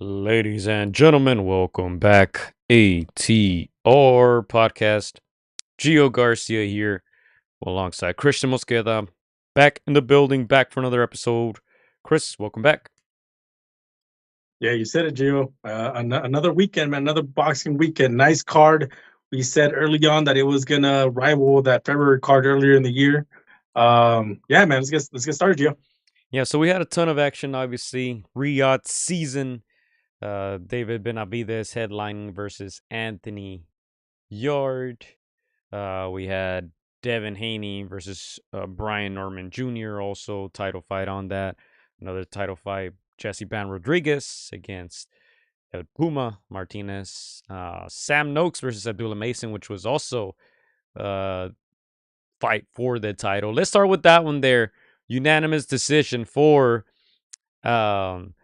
Ladies and gentlemen, welcome back. AtR podcast. Gio Garcia here, alongside Christian Mosqueda. Back in the building, back for another episode. Chris, welcome back. Yeah, you said it, Gio. Another weekend, man. Another boxing weekend. Nice card. We said early on that it was gonna rival that February card earlier in the year. Yeah, man. Let's get started, Gio. Yeah, so we had a ton of action, obviously. Riyadh season. David Benavidez headlining versus Anthony Yarde. We had Devin Haney versus Brian Norman Jr. Also title fight on that. Another title fight, Jesse Ban Rodriguez against El Puma Martinez. Sam Noakes versus Abdullah Mason, which was also uh fight for the title. Let's start with that one there. Unanimous decision for um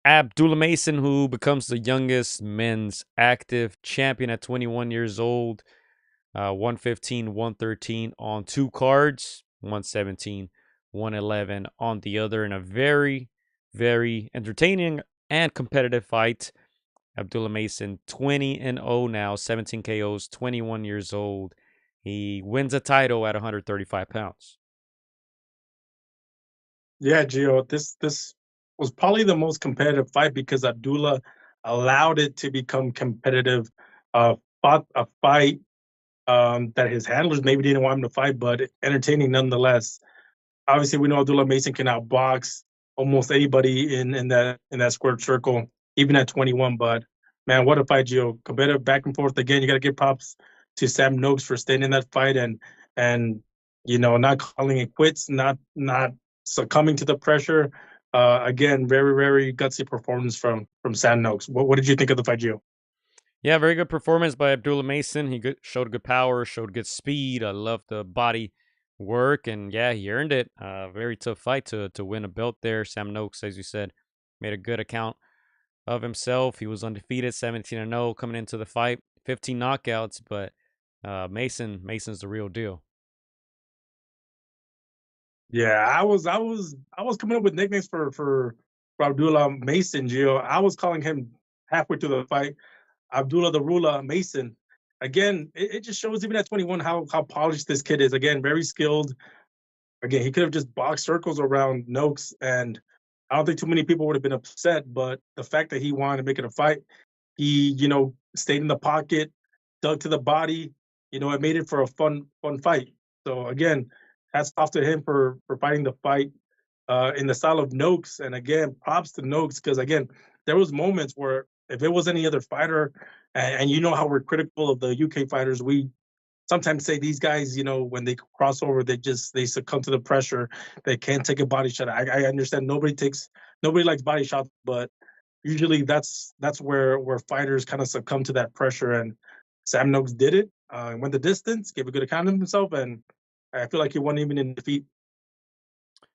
Abdullah Mason, who becomes the youngest men's active champion at 21 years old. 115, 113 on two cards, 117, 111 on the other, in a very, very entertaining and competitive fight. Abdullah Mason, 20-0 now, 17 KOs, 21 years old. He wins a title at 135 pounds. Yeah, Gio. This was probably the most competitive fight because Abdullah allowed it to become competitive. Fought a fight that his handlers maybe didn't want him to fight, but entertaining nonetheless. Obviously, we know Abdullah Mason can outbox almost anybody in that squared circle, even at 21. But man, what a fight, Gio! Competitive back and forth again. You got to give props to Sam Noakes for staying in that fight and not calling it quits, not succumbing to the pressure. Again, very very gutsy performance from Sam Noakes. What did you think of the fight, Gio? Yeah, very good performance by Abdullah Mason. Showed good power, showed good speed. I love the body work, and yeah, he earned it. Very tough fight to win a belt there. Sam Noakes, as you said, made a good account of himself. He was undefeated, 17-0 coming into the fight, 15 knockouts. But Mason's the real deal. Yeah, I was coming up with nicknames for Abdullah Mason, Gio. I was calling him halfway through the fight Abdullah the Ruler Mason. Again, it just shows even at 21 how polished this kid is. Again, very skilled. Again, he could have just boxed circles around Noakes, and I don't think too many people would have been upset. But the fact that he wanted to make it a fight, he stayed in the pocket, dug to the body. It made it for a fun fight. So again, hats off to him for fighting the fight in the style of Noakes. And again, props to Noakes because again, there was moments where if it was any other fighter, and you know how we're critical of the UK fighters, we sometimes say these guys, when they cross over, they succumb to the pressure. They can't take a body shot. I understand nobody likes body shots, but usually that's where fighters kind of succumb to that pressure. And Sam Noakes did it. Went the distance, gave a good account of himself, and I feel like he won even in defeat.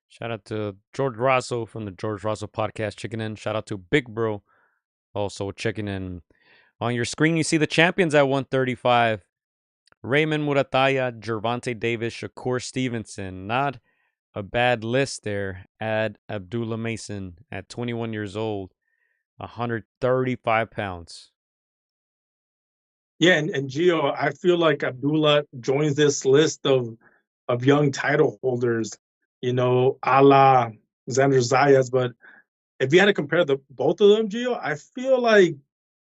Shout out to George Rosso from the George Rosso podcast checking in. Shout out to Big Bro also checking in. On your screen, you see the champions at 135. Raymond Murataya, Gervonta Davis, Shakur Stevenson. Not a bad list there. Add Abdullah Mason at 21 years old, 135 pounds. Yeah, and Gio, I feel like Abdullah joins this list of young title holders, a la Xander Zayas. But if you had to compare the both of them, Gio, I feel like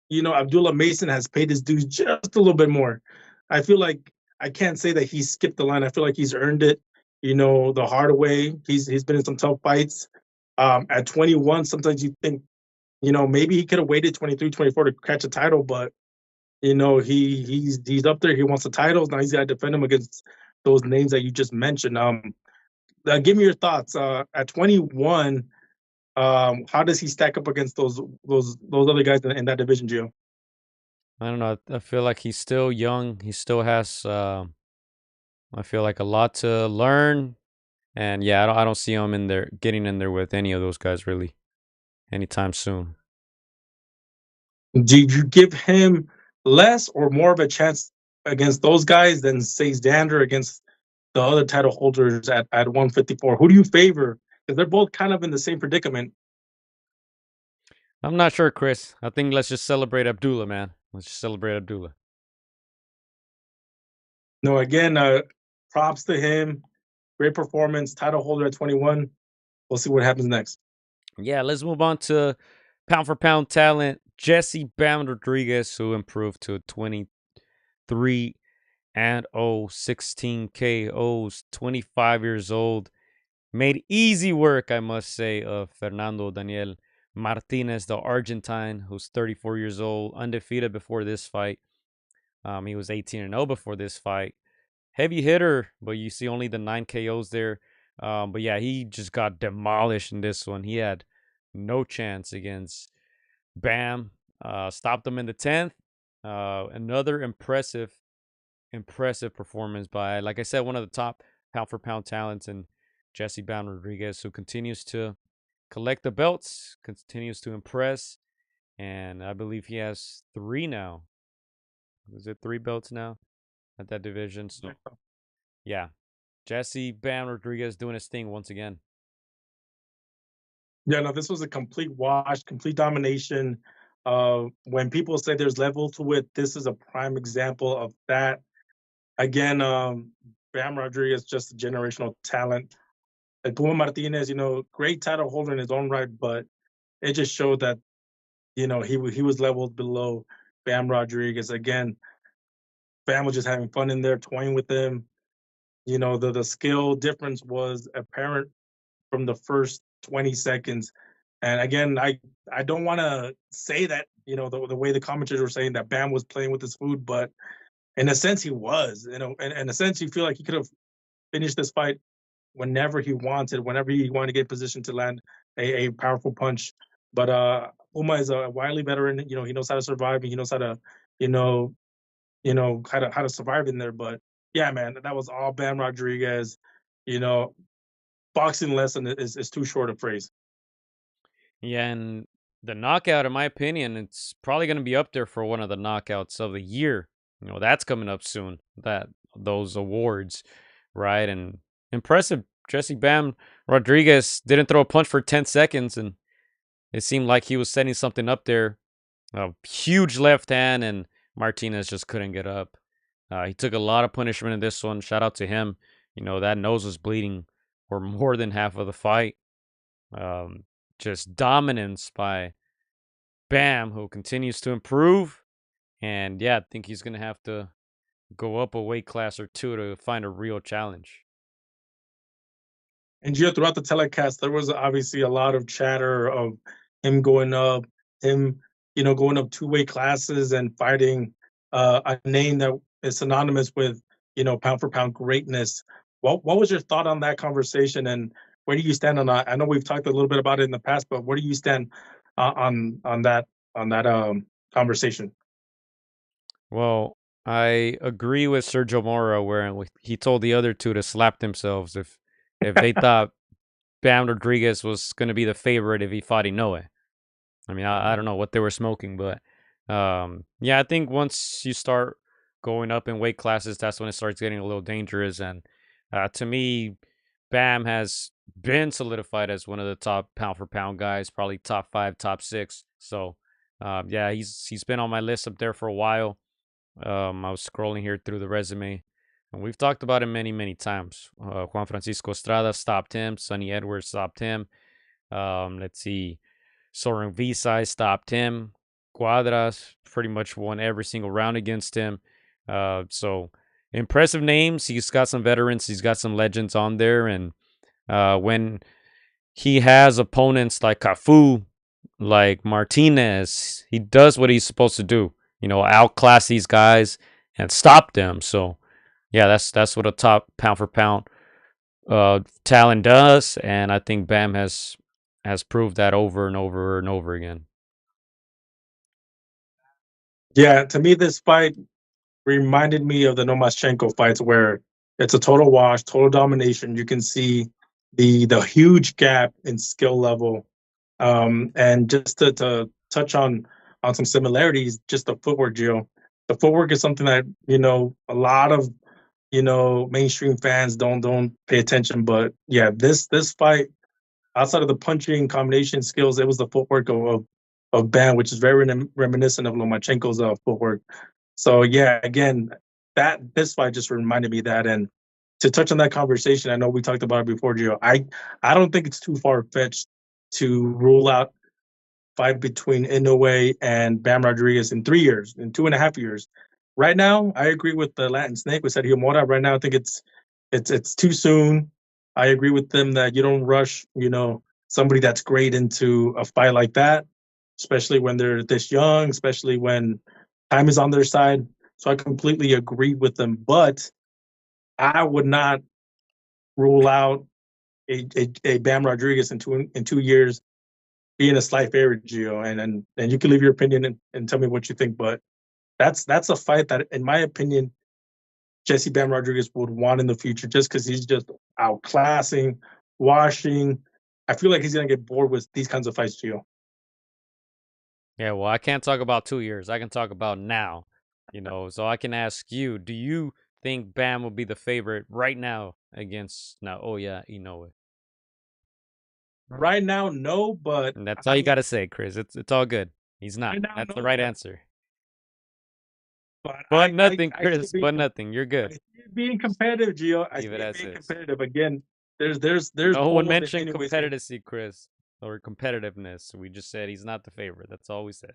Abdullah Mason has paid his dues just a little bit more. I feel like I can't say that he skipped the line. I feel like he's earned it, the hard way. He's been in some tough fights. At 21, sometimes you think, maybe he could have waited 23, 24 to catch a title, but he's up there. He wants the titles. Now he's got to defend him against those names that you just mentioned. Give me your thoughts. At 21, how does he stack up against those other guys in that division, Gio? I don't know. I feel like he's still young. He still has, I feel like, a lot to learn. And yeah, I don't see him getting in there with any of those guys really anytime soon. Do you give him less or more of a chance against those guys than say Xander against the other title holders at 154? Who do you favor? Because they're both kind of in the same predicament. I'm not sure, Chris. I think let's just celebrate Abdullah, man. Let's just celebrate Abdullah. No, again, props to him. Great performance. Title holder at 21. We'll see what happens next. Yeah, let's move on to pound for pound talent. Jesse Bam Rodriguez, who improved to 23 and 16 KOs, 25 years old. Made easy work, I must say, of Fernando Daniel Martinez, the Argentine, who's 34 years old, undefeated before this fight. He was 18 and 0 before this fight. Heavy hitter, but you see only the 9 KOs there. But yeah, he just got demolished in this one. He had no chance against Bam. Stopped him in the 10th. Another impressive performance by, like I said, one of the top pound for pound talents, and Jesse Bam Rodriguez, who continues to collect the belts, continues to impress, and I believe he has 3 now. Is it 3 belts now at that division? So yeah, Jesse Bam Rodriguez doing his thing once again. Yeah, no, this was a complete wash, complete domination. When people say there's level to it, this is a prime example of that. Again, Bam Rodriguez, just a generational talent. Like Puma Martinez, great title holder in his own right, but it just showed that he was leveled below Bam Rodriguez. Again, Bam was just having fun in there, toying with him. The skill difference was apparent from the first 20 seconds. And again, I don't want to say that, the way the commentators were saying that Bam was playing with his food, but in a sense he was, in a sense you feel like he could have finished this fight whenever he wanted, whenever he wanted to get positioned to land a powerful punch. But Uma is a wily veteran. He knows how to survive, and he knows how to, you know, how to survive in there. But yeah, man, that was all Bam Rodriguez. You know, boxing lesson is too short a phrase. Yeah, and the knockout, in my opinion, it's probably going to be up there for one of the knockouts of the year. That's coming up soon. Those awards, right? And impressive. Jesse Bam Rodriguez didn't throw a punch for 10 seconds, and it seemed like he was setting something up there. A huge left hand, and Martinez just couldn't get up. He took a lot of punishment in this one. Shout out to him. That nose was bleeding for more than half of the fight. Um, just dominance by Bam, who continues to improve. And yeah, I think he's going to have to go up a weight class or two to find a real challenge. And throughout the telecast, there was obviously a lot of chatter of him going up, him, going up two-weight classes and fighting a name that is synonymous with, pound for pound greatness. What was your thought on that conversation, and where do you stand on that? I know we've talked a little bit about it in the past, but where do you stand on that conversation? Well, I agree with Sergio Mora where he told the other two to slap themselves if they thought Bam Rodriguez was going to be the favorite if he fought Inoue. I mean, I don't know what they were smoking, but yeah, I think once you start going up in weight classes, that's when it starts getting a little dangerous. And to me, Bam has been solidified as one of the top pound for pound guys, probably top 5, top 6. So yeah, he's been on my list up there for a while. I was scrolling here through the resume, and we've talked about him many times. Juan Francisco Estrada stopped him. Sonny Edwards stopped him. Let's see. Soren Visai stopped him. Cuadras pretty much won every single round against him. So impressive names. He's got some veterans. He's got some legends on there. And when he has opponents like Cafu, like Martinez, he does what he's supposed to do. Outclass these guys and stop them. So yeah, that's what a top pound for pound talent does, and I think Bam has proved that over and over and over again. Yeah, to me, this fight reminded me of the Nomaschenko fights where it's a total wash, total domination. You can see the huge gap in skill level. And just to touch on some similarities, just the footwork, Gio. The footwork is something that a lot of mainstream fans don't pay attention. But yeah, this fight, outside of the punching combination skills, it was the footwork of of Bam, which is very reminiscent of Lomachenko's footwork. So yeah, again, that this fight just reminded me that. And to touch on that conversation, I know we talked about it before, Gio. I don't think it's too far fetched to rule out fight between Inoue and Bam Rodriguez in 3 years, in 2.5 years. Right now, I agree with the Latin Snake with Sergio Mora. Right now, I think it's too soon. I agree with them that you don't rush, somebody that's great into a fight like that, especially when they're this young, especially when time is on their side. So I completely agree with them, but I would not rule out a Bam Rodriguez in 2 years being a slight favorite, Gio. And you can leave your opinion and tell me what you think. But that's a fight that, in my opinion, Jesse Bam Rodriguez would want in the future, just because he's just outclassing, washing. I feel like he's gonna get bored with these kinds of fights, Gio. Yeah, well, I can't talk about 2 years. I can talk about now. So I can ask you: do you think Bam will be the favorite right now against now? Oh yeah, Inoue. Right now, no, but And that's all you gotta say, Chris. It's all good. He's not. right now, That's the no, right answer. but But nothing, I see Chris. But nothing. You're I good. see it being competitive, Gio. I Leave see it it as being is. competitive. Again, there's No one polls mentioned anyways saying, competitiveness, Chris, or competitiveness. We just said he's not the favorite. That's all we said.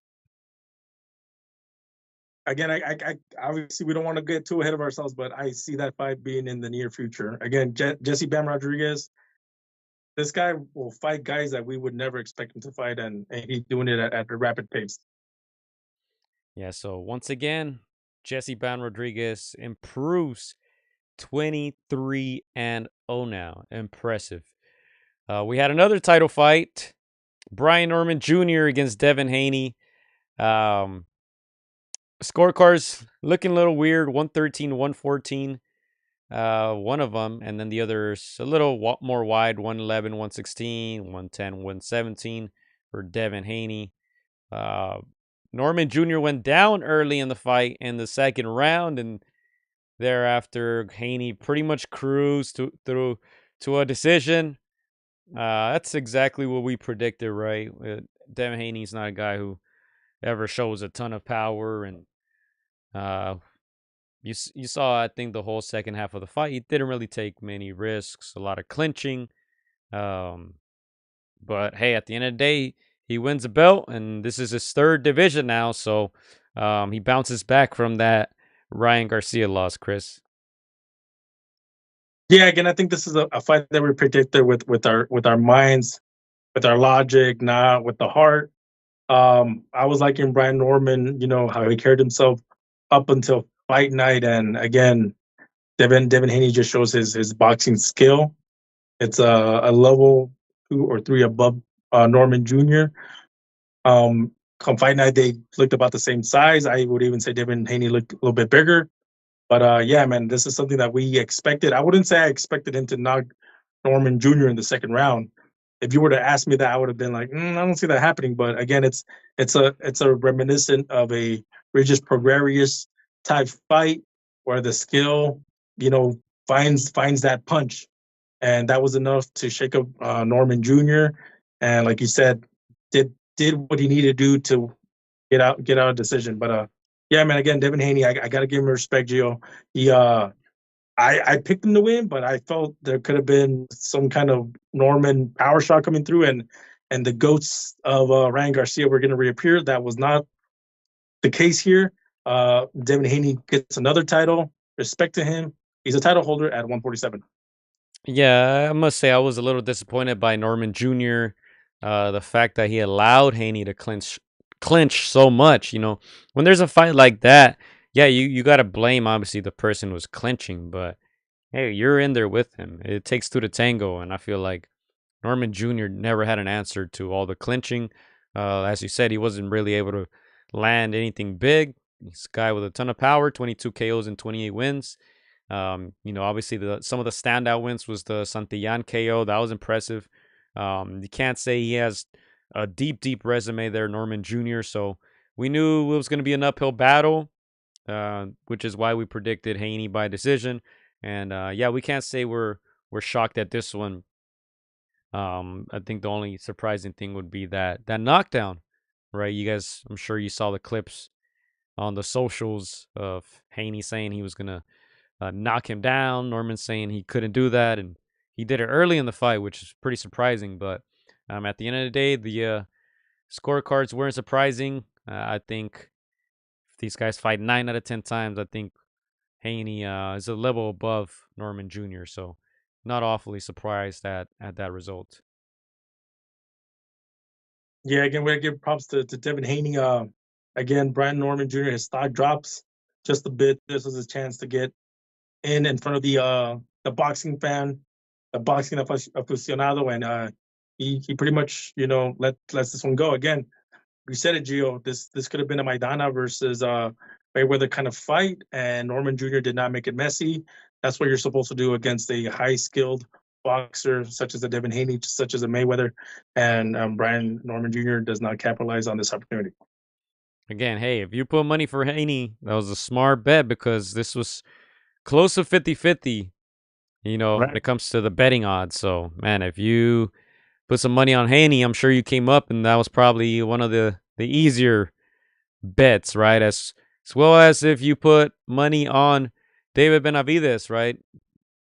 again, I obviously we don't want to get too ahead of ourselves, but I see that fight being in the near future. Again, Jesse Bam Rodriguez, this guy will fight guys that we would never expect him to fight, and he's doing it at a rapid pace. Yeah. So once again, Jesse Ban Rodriguez improves 23-0 now. Impressive. We had another title fight. Brian Norman Jr. against Devin Haney. Um, Scorecards looking a little weird. 113, 114. One of them, and then the others a little more wide. 111, 116, 110, 117 for Devin Haney. Uh, Norman Jr. went down early in the fight in the second round, and thereafter Haney pretty much cruised through to a decision. That's exactly what we predicted, right? Devin Haney's not a guy who ever shows a ton of power, and uh, you saw, I think, the whole second half of the fight. He didn't really take many risks, a lot of clinching. Um, but hey, at the end of the day, he wins a belt, and this is his third division now. So he bounces back from that Ryan Garcia loss, Chris. Yeah, again, I think this is a fight that we predicted with our minds, with our logic, not with the heart. I was liking Brian Norman, how he carried himself up until fight night, and again, Devin Haney just shows his boxing skill. It's a level 2 or 3 above Norman Jr. Come fight night, they looked about the same size. I would even say Devin Haney looked a little bit bigger. But yeah, man, this is something that we expected. I wouldn't say I expected him to knock Norman Jr. in the second round. If you were to ask me that, I would have been like, I don't see that happening. But again, it's a reminiscent of a Regis Progrerius type fight where the skill, you know, finds that punch, and that was enough to shake up Norman Jr. And like you said, did what he needed to do to get out a decision. But yeah, man, again, Devin Haney, I got to give him respect, Gio. He I picked him to win, but I felt there could have been some kind of Norman power shot coming through, and the goats of Ryan Garcia were going to reappear. That was not the case here. Devin Haney gets another title. Respect to him. He's a title holder at 147. Yeah, I must say I was a little disappointed by Norman Jr. The fact that he allowed Haney to clinch so much. When there's a fight like that, yeah, you got to blame obviously the person who's clinching, but hey, you're in there with him. It takes two to tango, and I feel like Norman Jr. never had an answer to all the clinching. As you said, he wasn't really able to land anything big. He's a guy with a ton of power, 22 KOs and 28 wins. Obviously some of the standout wins was the Santillan KO. That was impressive. You can't say he has a deep, deep resume there, Norman Jr. So we knew it was going to be an uphill battle, which is why we predicted Haney by decision. And yeah, we can't say we're shocked at this one. I think the only surprising thing would be that knockdown. right? You guys, I'm sure you saw the clips on the socials of Haney saying he was gonna knock him down. Norman saying he couldn't do that, and he did it early in the fight, which is pretty surprising. But at the end of the day, the scorecards weren't surprising. I think if these guys fight 9 out of 10 times, I think Haney is a level above Norman Jr. So not awfully surprised at that result. Yeah, again, we gotta give props to Devin Haney. Again, Brian Norman Jr. His stock drops just a bit. This was his chance to get in front of the boxing fan, the boxing aficionado, and he pretty much lets this one go. Again, we said it, Gio. This could have been a Maidana versus Mayweather kind of fight, and Norman Jr. did not make it messy. That's what you're supposed to do against a high skilled boxer such as a Devin Haney, such as a Mayweather, and Brian Norman Jr. does not capitalize on this opportunity. Again, hey, if you put money for Haney, that was a smart bet because this was close to 50-50, when Right. it comes to the betting odds. So, man, if you put some money on Haney, I'm sure you came up, and that was probably one of the easier bets, right? As well as if you put money on David Benavidez, right?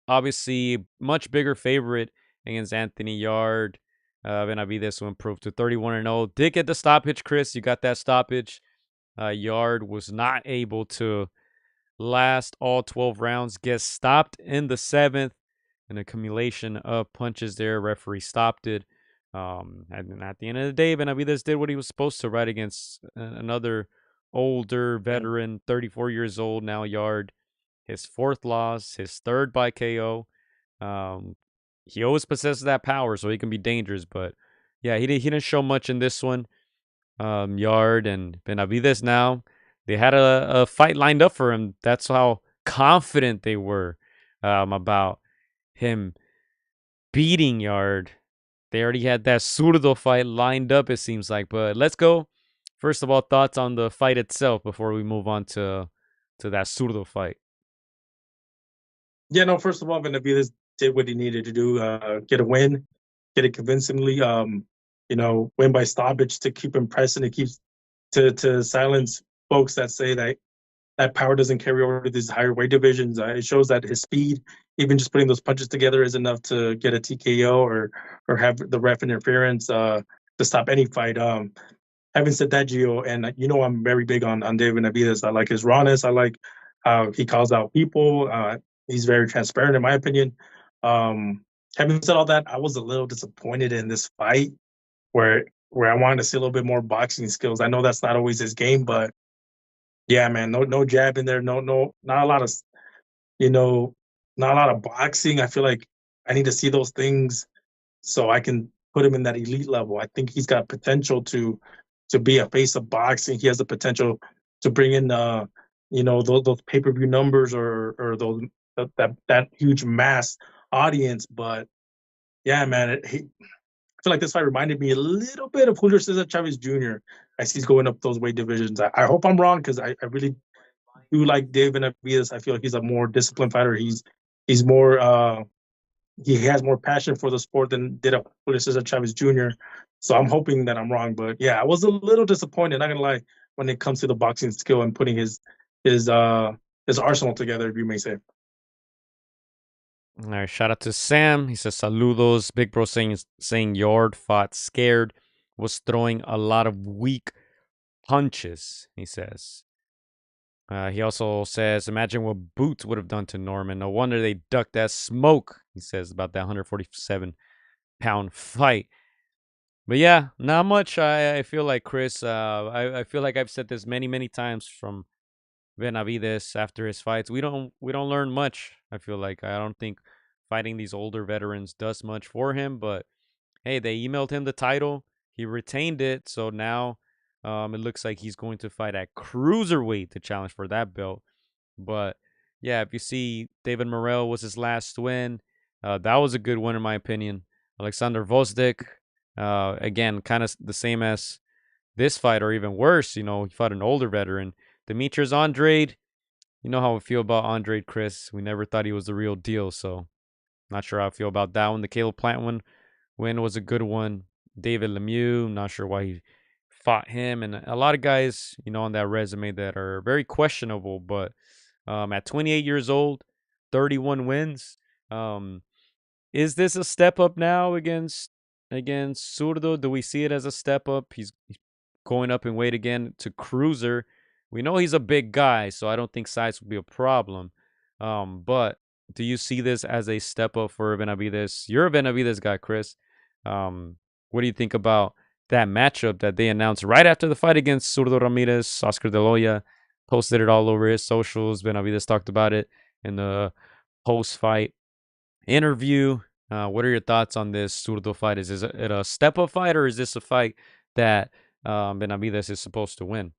Obviously, much bigger favorite against Anthony Yarde. Benavidez will improve to 31-0. Did get the stoppage, Chris. You got that stoppage. Yarde was not able to last all 12 rounds. Gets stopped in the 7th. An accumulation of punches there. Referee stopped it. And at the end of the day, Benavidez did what he was supposed to, right, against another older veteran, 34 years old now, Yarde. His 4th loss, his 3rd by KO. He always possesses that power, so he can be dangerous. But yeah, he didn't show much in this one. Yarde and Benavidez now, they had a fight lined up for him. That's how confident they were about him beating Yarde. They already had that Zurdo fight lined up, it seems like. But let's go. First of all, thoughts on the fight itself before we move on to that Zurdo fight. Yeah, no. First of all, Benavidez did what he needed to do, get a win, get it convincingly. Win by stoppage to keep him pressing. It keeps to silence folks that say that power doesn't carry over to these higher weight divisions. It shows that his speed, even just putting those punches together, is enough to get a TKO or have the ref interference to stop any fight. Having said that, Gio, and I'm very big on David Benavidez. I like his rawness. I like how he calls out people. He's very transparent, in my opinion. Having said all that, I was a little disappointed in this fight where I wanted to see a little bit more boxing skills. I know that's not always his game, but yeah, man, no jab in there, no, not a lot of you know, not a lot of boxing. I feel like I need to see those things so I can put him in that elite level. I think he's got potential to be a face of boxing. He has the potential to bring in those pay-per-view numbers or those that huge mass audience. But yeah, man, I feel like this fight reminded me a little bit of Julio Cesar Chavez Jr. as he's going up those weight divisions. I hope I'm wrong because I really do like David Benavidez. I feel like he's a more disciplined fighter. He's more he has more passion for the sport than did Julio Cesar Chavez Jr. So I'm hoping that I'm wrong, but yeah, I was a little disappointed. Not gonna lie, when it comes to the boxing skill and putting his arsenal together, if you may say. All right, shout out to Sam. He says, Saludos. Big Bro saying Yarde fought scared, was throwing a lot of weak punches, he says. He also says, imagine what Boots would have done to Norman. No wonder they ducked that smoke, he says, about that 147-pound fight. But yeah, not much. I feel like, Chris. I feel like I've said this many, many times from Benavidez after his fights. We don't learn much. I feel like I don't think fighting these older veterans does much for him. But hey, they emailed him the title. He retained it, so now it looks like he's going to fight at cruiserweight to challenge for that belt. But yeah, if you see, David Morrell was his last win. That was a good one in my opinion. Alexander Vosdik, again, kind of the same as this fight, or even worse. He fought an older veteran. Demetrius Andrade, you know how I feel about Andrade, Chris. We never thought he was the real deal, so not sure how I feel about that one. The Caleb Plant win was a good one. David Lemieux, not sure why he fought him, and a lot of guys, on that resume that are very questionable. But at 28 years old, 31 wins. Um, is this a step up now against Zurdo? Do we see it as a step up? He's going up in weight again to cruiser. We know he's a big guy, so I don't think size will be a problem. But do you see this as a step up for Benavidez? You're a Benavidez guy, Chris. What do you think about that matchup that they announced right after the fight against Zurdo Ramirez? Oscar De Loya posted it all over his socials. Benavidez talked about it in the post-fight interview. What are your thoughts on this Zurdo fight? Is it a step up fight, or is this a fight that Benavidez is supposed to win?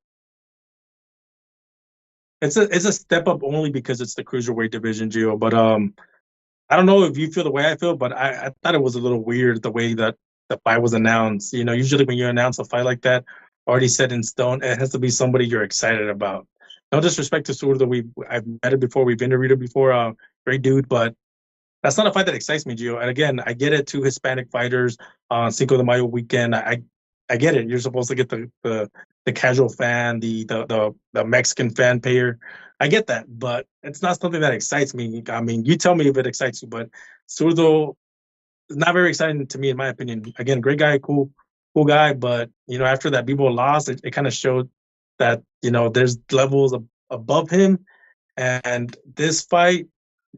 It's a step up only because it's the cruiserweight division, Gio. But I don't know if you feel the way I feel, but I thought it was a little weird the way that the fight was announced. Usually when you announce a fight like that, already set in stone, it has to be somebody you're excited about. No disrespect to Surdo, I've met him before, we've interviewed him before. Great dude, but that's not a fight that excites me, Gio. And again, I get it. Two Hispanic fighters on Cinco de Mayo weekend. I get it. You're supposed to get the casual fan, the Mexican fan payer. I get that, but it's not something that excites me. I mean, you tell me if it excites you, but Zurdo is not very exciting to me, in my opinion. Again, great guy, cool guy, but after that Bebo loss, it kind of showed that there's levels above him, and this fight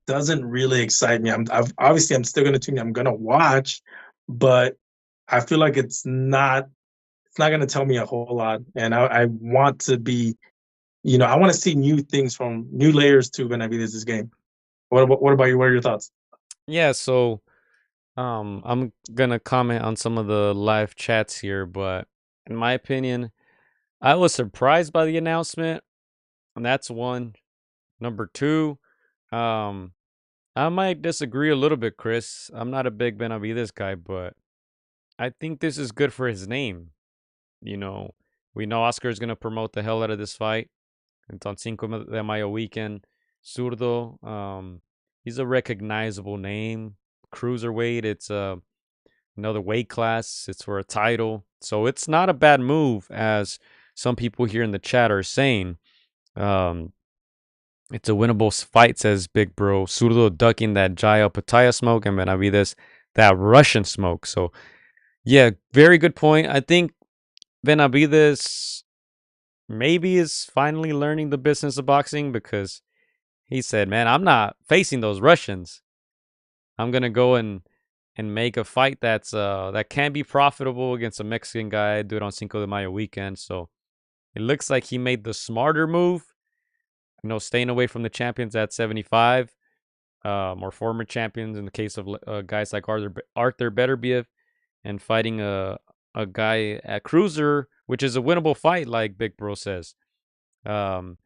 doesn't really excite me. Obviously I'm still gonna tune in. I'm gonna watch, but I feel like it's not gonna tell me a whole lot. And I want to be, I want to see new things from new layers to Benavidez' game. What about you? What are your thoughts? Yeah, so I'm gonna comment on some of the live chats here, but in my opinion, I was surprised by the announcement, and that's one. Number two, um, I might disagree a little bit, Chris. I'm not a big Benavidez guy, but I think this is good for his name. You know, we know Oscar is gonna promote the hell out of this fight. It's on Cinco de Mayo weekend. Zurdo, he's a recognizable name. Cruiserweight, it's another weight class. It's for a title. So it's not a bad move, as some people here in the chat are saying. Um, it's a winnable fight, says Big Bro. Zurdo ducking that Jaya Pataya smoke, and Benavidez that Russian smoke. So, yeah, very good point. I think Benavidez maybe is finally learning the business of boxing, because he said, man, I'm not facing those Russians. I'm gonna go and make a fight that can be profitable against a Mexican guy. Do it on Cinco de Mayo weekend. So it looks like he made the smarter move. Staying away from the champions at 75, or former champions in the case of guys like Arthur Beterbiev, and fighting a guy at cruiser, which is a winnable fight, like Big Bro says. Um,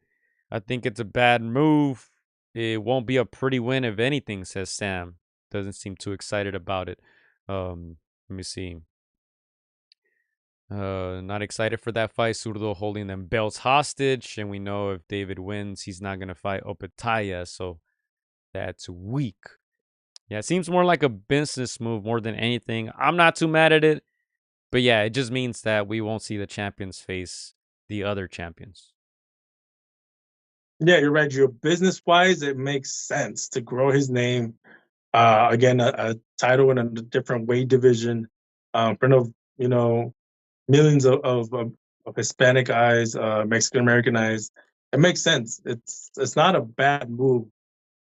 I think it's a bad move. It won't be a pretty win, if anything, says Sam. Doesn't seem too excited about it. Let me see. Not excited for that fight. Zurdo holding them belts hostage, and we know if David wins, he's not gonna fight Opetaya, so that's weak. Yeah, it seems more like a business move more than anything. I'm not too mad at it, but yeah, it just means that we won't see the champions face the other champions. Yeah, you're right, Gio. Business wise, it makes sense to grow his name. Again, a title in a different weight division, in front of millions of Hispanic eyes, Mexican American eyes. It makes sense. It's not a bad move,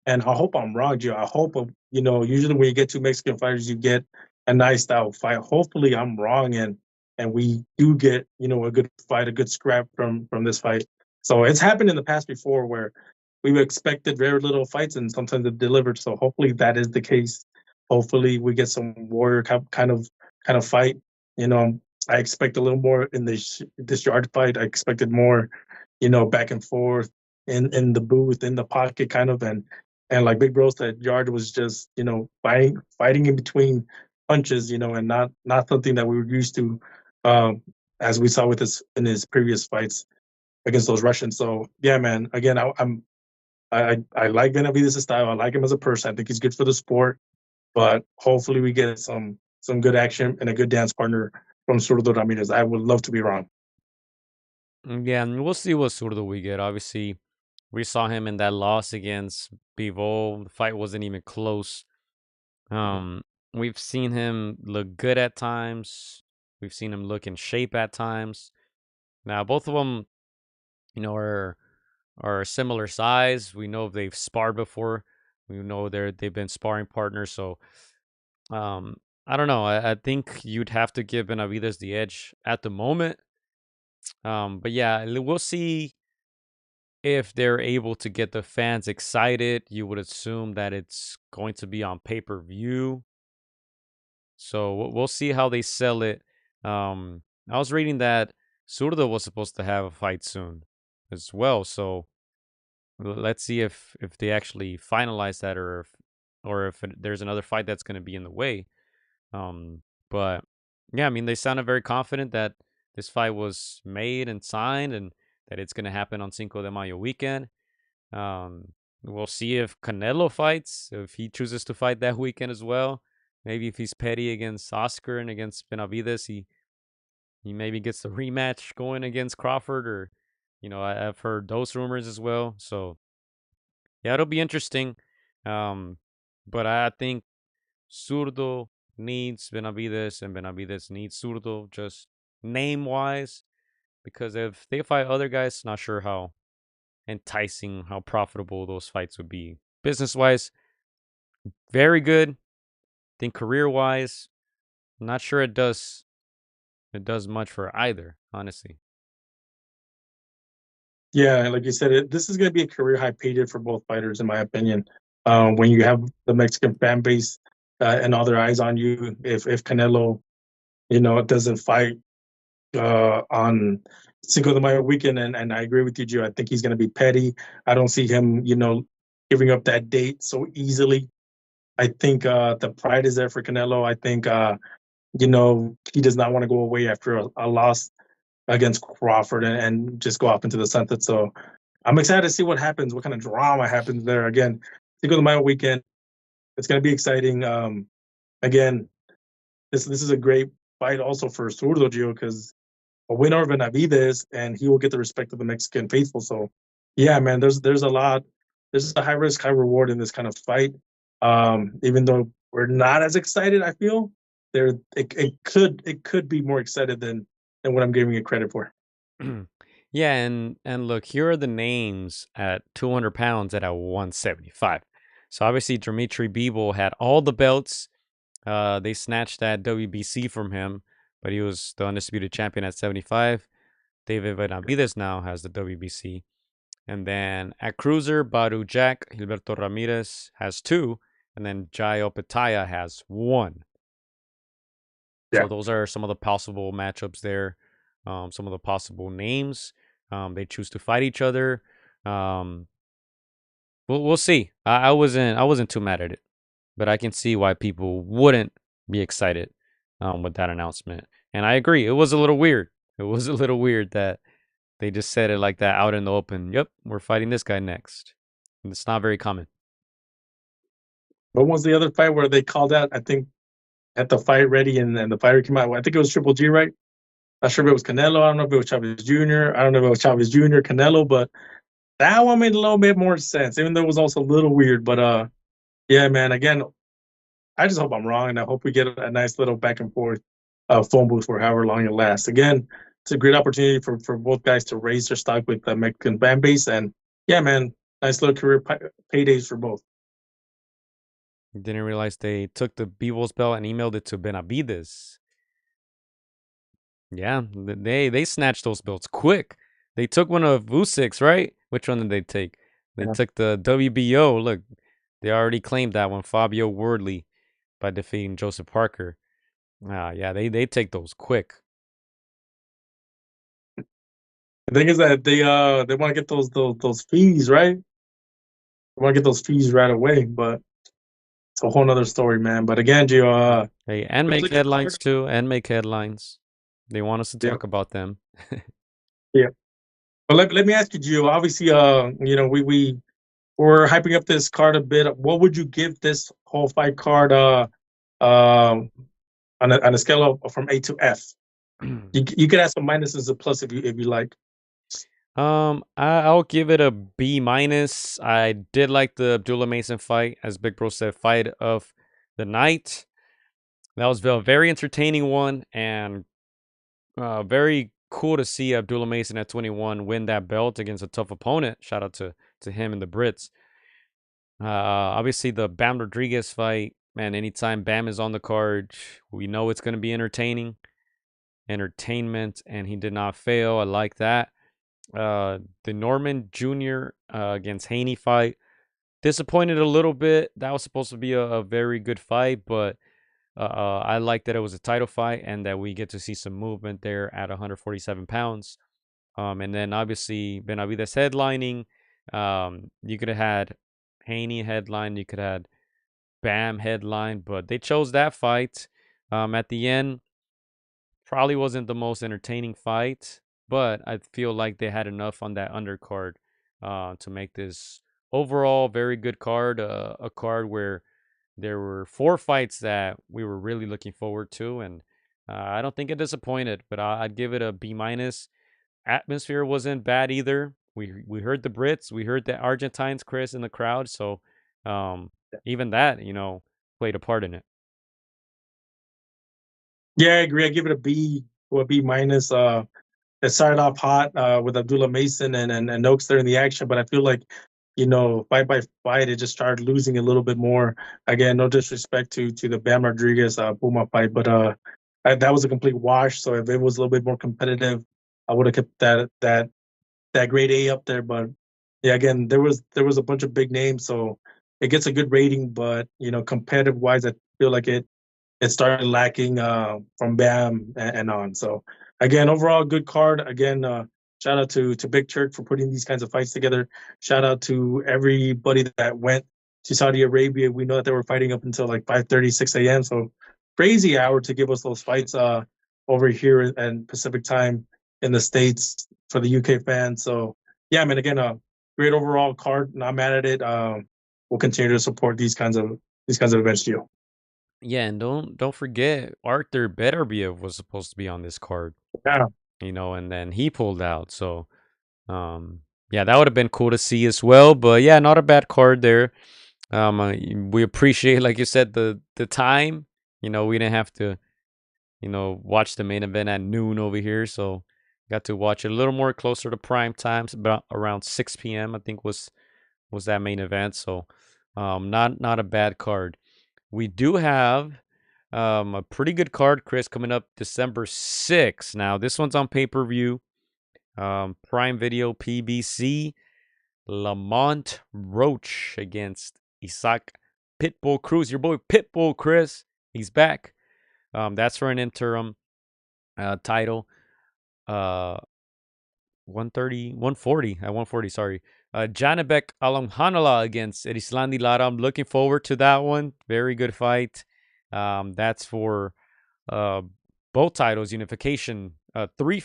and I hope I'm wrong, Gio. I hope usually when you get two Mexican fighters, you get a nice style fight. Hopefully, I'm wrong, and we do get a good fight, a good scrap from this fight. So it's happened in the past before where we've expected very little fights and sometimes it delivered. So hopefully that is the case. Hopefully we get some warrior kind of fight. You know, I expect a little more in this Yarde fight. I expected more, back and forth in the booth, in the pocket, kind of, and like Big Bro said, Yarde was just fighting in between punches, and not something that we were used to, as we saw with his in his previous fights against those Russians. So yeah, man. Again, I like Benavidez' style. I like him as a person. I think he's good for the sport. But hopefully we get some good action and a good dance partner from Zurdo Ramirez. I would love to be wrong. Yeah, and we'll see what Zurdo we get. Obviously, we saw him in that loss against Bivol. The fight wasn't even close. Um, we've seen him look good at times. We've seen him look in shape at times. Now, both of them, are similar size. We know they've sparred before. We know they've been sparring partners. So, um, I don't know. I think you'd have to give Benavidez the edge at the moment. But yeah, we'll see if they're able to get the fans excited. You would assume that it's going to be on pay-per-view. So we'll see how they sell it. I was reading that Zurdo was supposed to have a fight soon as well. So let's see if they actually finalize that, or if there's another fight that's going to be in the way. But yeah, I mean, they sounded very confident that this fight was made and signed, and that it's going to happen on Cinco de Mayo weekend. We'll see if Canelo fights, if he chooses to fight that weekend as well. Maybe if he's petty against Oscar and against Benavidez, he maybe gets the rematch going against Crawford, or I've heard those rumors as well. So yeah, it'll be interesting. Um, but I think Zurdo needs Benavidez, and Benavidez needs Zurdo, just name wise, because if they fight other guys, not sure how enticing, how profitable those fights would be. Business wise, very good. I think career wise, not sure it does much for either, honestly. Yeah, like you said, this is going to be a career high payday for both fighters, in my opinion. When you have the Mexican fan base and all their eyes on you, if Canelo, doesn't fight on Cinco de Mayo weekend, and I agree with you, Joe. I think he's going to be petty. I don't see him, giving up that date so easily. I think the pride is there for Canelo. I think, he does not want to go away after a loss against Crawford and just go off into the sunset. So I'm excited to see what happens, what kind of drama happens there. Again, Cinco de Mayo weekend, it's going to be exciting. Again, this is a great fight also for Zurdo Gio, because a winner of Benavidez, and he will get the respect of the Mexican faithful. So, yeah, man, there's a lot. There's a high risk, high reward in this kind of fight. Even though we're not as excited, I feel it could be more excited than what I'm giving it credit for. Yeah, and look, here are the names at 200 pounds and at 175. So obviously, Dimitri Bivol had all the belts. They snatched that WBC from him, but he was the undisputed champion at 75. David Benavidez now has the WBC. And then at cruiser, Baru Jack, Gilberto Ramirez has two, and then Jai Opetaya has one. Yeah. So those are some of the possible matchups there, some of the possible names. They choose to fight each other. Um, we'll see. I wasn't too mad at it, but I can see why people wouldn't be excited with that announcement. And I agree, it was a little weird. It was a little weird that they just said it like that out in the open. Yep, we're fighting this guy next. And it's not very common. What was the other fight where they called out? I think at the fight ready, and the fighter came out. I think it was Triple G, right? Not sure if it was Canelo. I don't know if it was Chavez Jr. I don't know if it was Chavez Jr. Canelo, but that one made a little bit more sense, even though it was also a little weird. But yeah, man. Again, I just hope I'm wrong, and I hope we get a nice little back and forth phone booth for however long it lasts. Again, it's a great opportunity for both guys to raise their stock with the Mexican fan base, and yeah, man, nice little career paydays for both. Didn't realize they took the Beebles belt and emailed it to Benavidez. Yeah, they snatched those belts quick. They took one of Usyk's, right? Which one did they take? They Yeah. took the WBO. Look, they already claimed that one, Fabio Wardley, by defeating Joseph Parker. Yeah, they take those quick. The thing is that they want to get those fees, right? They want to get those fees right away, but it's a whole nother story, man. But again, Gio, Hey, and really make good card. headlines too, and make headlines. They want us to Yeah, talk about them. yeah. But let me ask you, Gio. Obviously, we're hyping up this card a bit. What would you give this whole fight card um on a scale of from A to F? You could add some minuses and plus if you like. I'll give it a B minus. I did like the Abdullah Mason fight, as Big Bro said, fight of the night. That was a very entertaining one, and very cool to see Abdullah Mason at 21 win that belt against a tough opponent. Shout out to him and the Brits. Obviously the Bam Rodriguez fight, man. Anytime Bam is on the card, we know it's going to be entertainment, and he did not fail. I like that. The Norman Jr. Against Haney fight, disappointed a little bit. That was supposed to be a very good fight, but I like that it was a title fight and that we get to see some movement there at 147 pounds. And then obviously Benavidez headlining. You could have had Haney headline, you could have had Bam headline, but they chose that fight. At the end, probably wasn't the most entertaining fight, but I feel like they had enough on that undercard to make this overall very good card. A card where there were 4 fights that we were really looking forward to, and I don't think it disappointed. But I'd give it a B minus. Atmosphere wasn't bad either. We heard the Brits, we heard the Argentines, Chris, in the crowd, so even that played a part in it. Yeah, I agree. I give it a B or a B minus. It started off hot with Abdullah Mason and Noakes there in the action, but I feel like, fight by fight, it just started losing a little bit more. Again, no disrespect to the Bam Rodriguez Puma fight, but that was a complete wash. So if it was a little bit more competitive, I would have kept that grade A up there. But yeah, again, there was a bunch of big names, so it gets a good rating. But competitive wise, I feel like it started lacking from Bam and on. So again, overall good card. Again, shout out to Big Church for putting these kinds of fights together. Shout out to everybody that went to Saudi Arabia. We know that they were fighting up until like 5:30, 6 a.m. So crazy hour to give us those fights over here and Pacific time in the States for the UK fans. So yeah, I mean, again, a great overall card. Not mad at it. We'll continue to support these kinds of events, Gio. Yeah, and don't forget Arthur Beterbiev was supposed to be on this card, Yeah. and then he pulled out. So, yeah, that would have been cool to see as well. But yeah, not a bad card there. We appreciate, like you said, the time. We didn't have to, watch the main event at noon over here, so got to watch it a little more closer to prime times, about around 6 p.m. I think was that main event. So, not a bad card. We do have a pretty good card, Chris, coming up December 6th. Now, this one's on pay-per-view. Prime Video PBC. Lamont Roach against Isaac Pitbull Cruz. Your boy Pitbull, Chris. He's back. That's for an interim title. 130, 140, at 140, sorry. Janibek Alamhanala against Erislandi Lara. I'm looking forward to that one. Very good fight. That's for both titles, unification. 3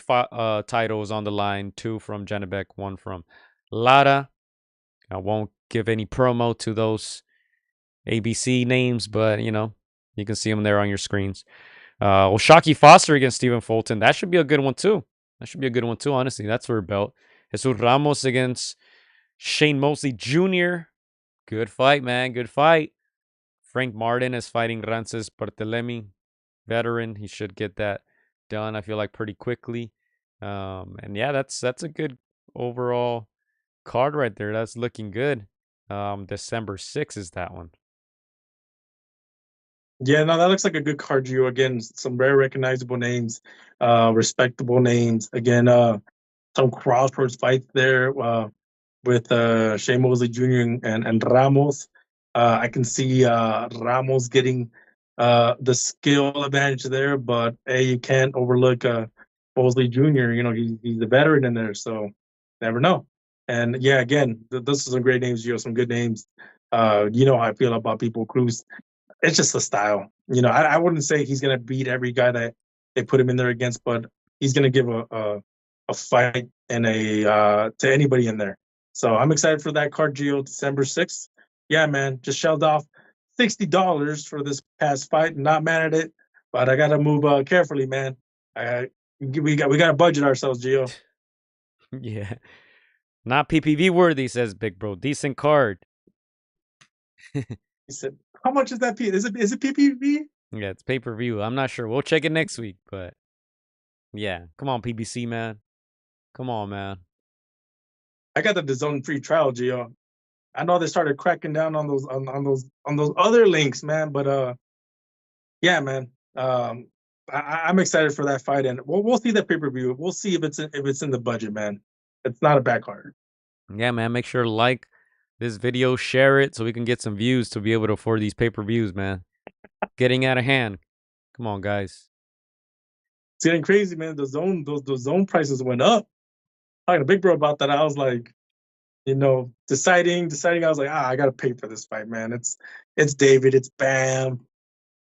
titles on the line, 2 from Janibek, 1 from Lara. I won't give any promo to those ABC names, but you can see them there on your screens. Shocky Foster against Stephen Fulton. That should be a good one too. Honestly. That's for a belt. Jesus Ramos against Shane Mosley Jr. Good fight, man. Good fight. Frank Martin is fighting Rances Barthelemy, veteran. He should get that done, I feel like, pretty quickly. And yeah, that's a good overall card right there. That's looking good. December 6th is that one. Yeah, no, that looks like a good card, Gio. Again, some very recognizable names, respectable names. Again, some crossroads fights there with Shea Mosley Jr. and Ramos. I can see Ramos getting the skill advantage there, but hey, you can't overlook Mosley Jr. He's a veteran in there, so never know. And yeah, again, this is some great names, Gio. Some good names. You know how I feel about people. Cruz, it's just a style. I wouldn't say he's gonna beat every guy that they put him in there against, but he's gonna give a fight and a to anybody in there. So I'm excited for that card, Geo, December 6th. Yeah, man, just shelled off $60 for this past fight. Not mad at it, but I gotta move carefully, man. We got to budget ourselves, Geo. Yeah. Not PPV worthy, says Big Bro. Decent card. He said, "How much is that? Is it PPV?" Yeah, it's pay per view. I'm not sure. We'll check it next week, but yeah. Come on, PBC, man. Come on, man. I got the DAZN free trial, Gio. I know they started cracking down on those other links, man. But yeah, man. I'm excited for that fight, and we'll see that pay per view. We'll see if it's in the budget, man. It's not a bad card. Yeah, man. Make sure to like this video, share it so we can get some views to be able to afford these pay per views, man. Getting out of hand. Come on, guys. It's getting crazy, man. Those zone prices went up. Talking to Big Bro about that, I was like, deciding. I was like, I gotta pay for this fight, man. It's David, it's Bam.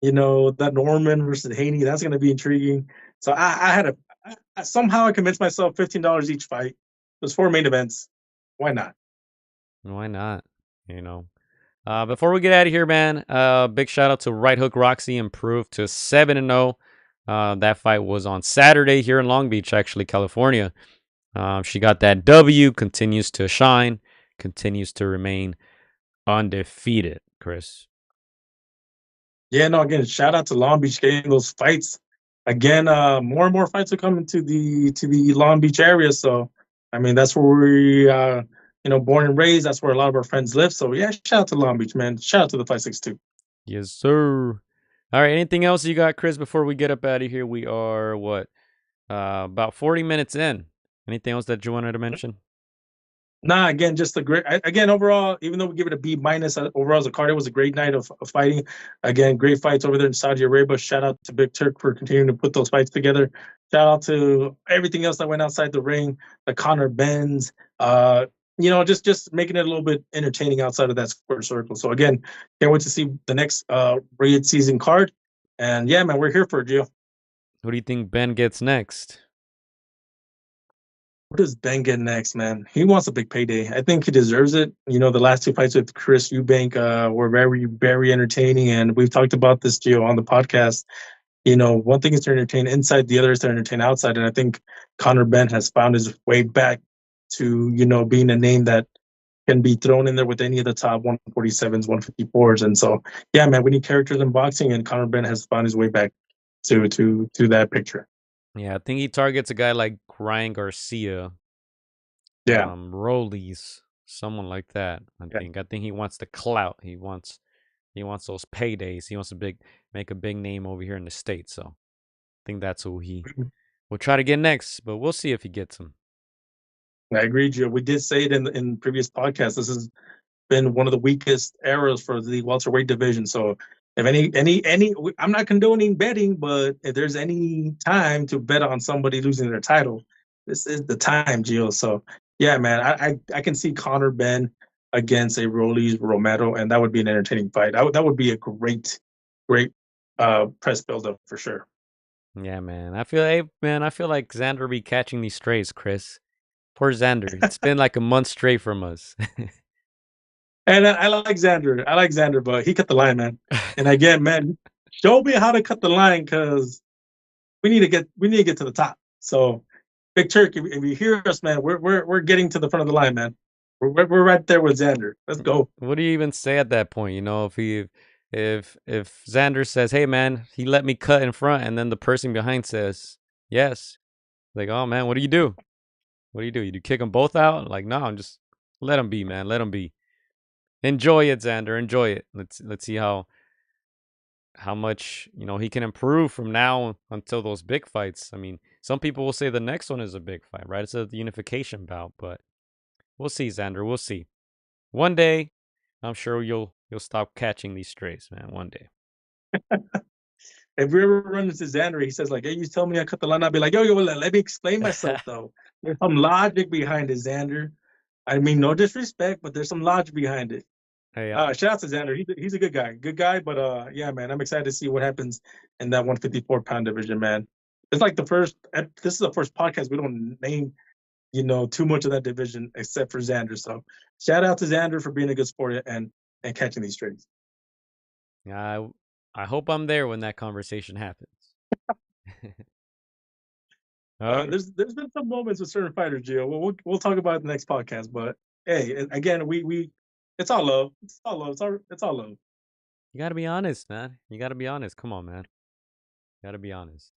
That Norman versus Haney, that's gonna be intriguing. So I had somehow I convinced myself $15 each fight. There's 4 main events. Why not? Why not? You know. Before we get out of here, man, big shout out to Right Hook Roxy, improved to 7-0. That fight was on Saturday here in Long Beach, actually, California. She got that W, continues to shine, continues to remain undefeated, Chris. Yeah, no, again, shout out to Long Beach getting those fights. Again, more and more fights are coming to the Long Beach area. So I mean that's where we born and raised. That's where a lot of our friends live. So yeah, shout out to Long Beach, man. Shout out to the 562. Yes, sir. All right, anything else you got, Chris, before we get up out of here? We are, what, about 40 minutes in. Anything else that you wanted to mention? Nah, again, just a great. Again, overall, even though we give it a B minus overall as a card, it was a great night of fighting. Again, great fights over there in Saudi Arabia. Shout out to Big Turk for continuing to put those fights together. Shout out to everything else that went outside the ring, the Connor Benz. Just making it a little bit entertaining outside of that square circle. So again, can't wait to see the next rated season card. And yeah, man, we're here for it, Gio. What do you think Ben gets next? What does Ben get next, man? He wants a big payday. I think he deserves it. The last 2 fights with Chris Eubank were very, very entertaining, and we've talked about this, Gio, on the podcast. One thing is to entertain inside, the other is to entertain outside, and I think Conor Ben has found his way back to being a name that can be thrown in there with any of the top 147s, 154s, and so yeah, man, we need characters in boxing, and Conor Ben has found his way back to that picture. Yeah, I think he targets a guy like Ryan Garcia, Yeah, Rollies, someone like that. I yeah. think. I think he wants the clout. He wants those paydays. He wants to make a big name over here in the States. So I think that's who he will try to get next. But we'll see if he gets him. I agree, Gio. We did say it in previous podcasts. This has been one of the weakest eras for the welterweight division. So if I'm not condoning betting, but if there's any time to bet on somebody losing their title, this is the time, Gio. So yeah, man, I can see Conor Ben against a Rollies Romero, and that would be an entertaining fight. That would be a great press buildup for sure. Yeah, man. I feel like Xander be catching these strays, Chris. Poor Xander. It's been like a month straight from us. And I like Xander. I like Xander, but he cut the line, man. And again, man, show me how to cut the line because we need to get to the top. So, Big Turk, if you hear us, man, we're getting to the front of the line, man. We're right there with Xander. Let's go. What do you even say at that point? If Xander says, "Hey man, he let me cut in front," and then the person behind says, "Yes," like, "Oh man, what do you do? What do you do? You kick them both out?" Like, no, I'm just let them be, man. Let them be. Enjoy it, Xander. Enjoy it. Let's see how much he can improve from now until those big fights. I mean, some people will say the next one is a big fight, right? It's a unification bout, but we'll see, Xander. We'll see. One day, I'm sure you'll stop catching these strays, man. One day. If we ever run into Xander, he says like, "Hey, you tell me I cut the line." I'll be like, "Yo, let me explain myself though. There's some logic behind it, Xander. I mean, no disrespect, but there's some logic behind it." Hey, Shout out to Xander. He's a good guy. But yeah, man, I'm excited to see what happens in that 154-pound division, man. It's like this is the first podcast we don't name too much of that division except for Xander. So shout out to Xander for being a good sport and catching these trades. I I hope I'm there when that conversation happens. Uh, There's been some moments with certain fighters, Gio. We'll talk about it in the next podcast. But hey, again, we it's all love. It's all love. It's all love. you gotta be honest, man. You gotta be honest. Come on, man. You gotta be honest.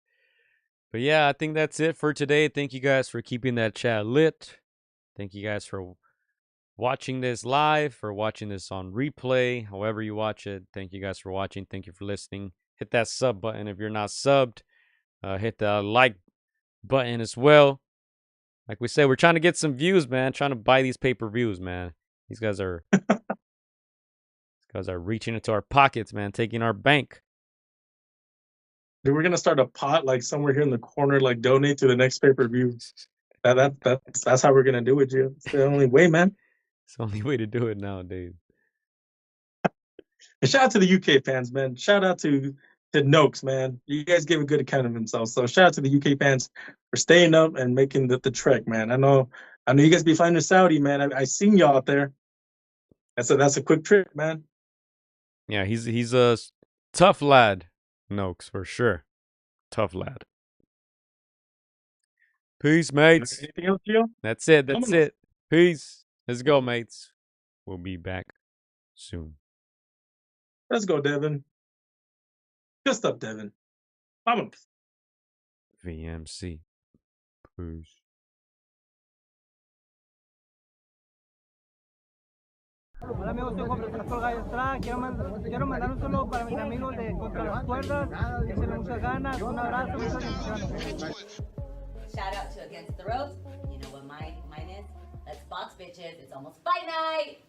But yeah, I think that's it for today. Thank you guys for keeping that chat lit. Thank you guys for watching this live, for watching this on replay, however you watch it. Thank you guys for watching. Thank you for listening. Hit that sub button if you're not subbed. Hit the like button as well. Like we said, we're trying to get some views, man. Trying to buy these pay-per-views, man. These guys are reaching into our pockets, man, taking our bank. Dude, we're gonna start a pot like somewhere here in the corner, like donate to the next pay-per-view. That's how we're gonna do it, Gio. It's the only way, man. It's the only way to do it nowadays. And shout out to the UK fans, man. Shout out to Noakes, man. You guys gave a good account of themselves. So shout out to the UK fans for staying up and making the trek, man. I know you guys be flying to Saudi, man. I seen y'all out there. That's a quick trip, man. Yeah, he's a tough lad, Noakes, for sure. Tough lad. Peace, mates. Anything else, Gio? That's it. That's it. Peace. Let's go, mates. We'll be back soon. Let's go, Devin. Good stuff, Devin. Vámonos. VMC. Peace. Hola amigos, soy Juan Pastor Gallo Estrada. Quiero mandar un saludo para mis amigos de Contra las Cuerdas. Échenle muchas ganas. Un abrazo, muchas bendiciones. Shout out to Against the Ropes. You know what mine is? Let's box, bitches. It's almost fight night.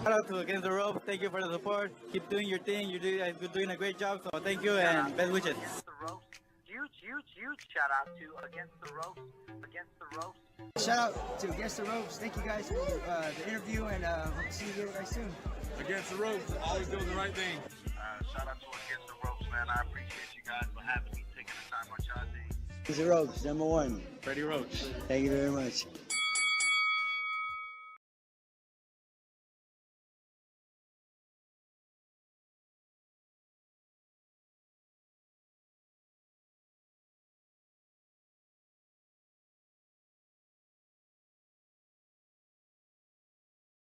Shout out to Against the Ropes. Thank you for the support. Keep doing your thing. You're doing a great job. So thank you and best wishes. Against the Ropes. Huge shout out to Against the Ropes. Against the Ropes. Shout out to Against the Ropes. Thank you guys for the interview and hope to see you very soon. Against the Ropes, always doing the right thing. Shout out to Against the Ropes, man. I appreciate you guys for having me, taking the time on y'all day. Against the Ropes, #1. Freddie Roach. Thank you very much.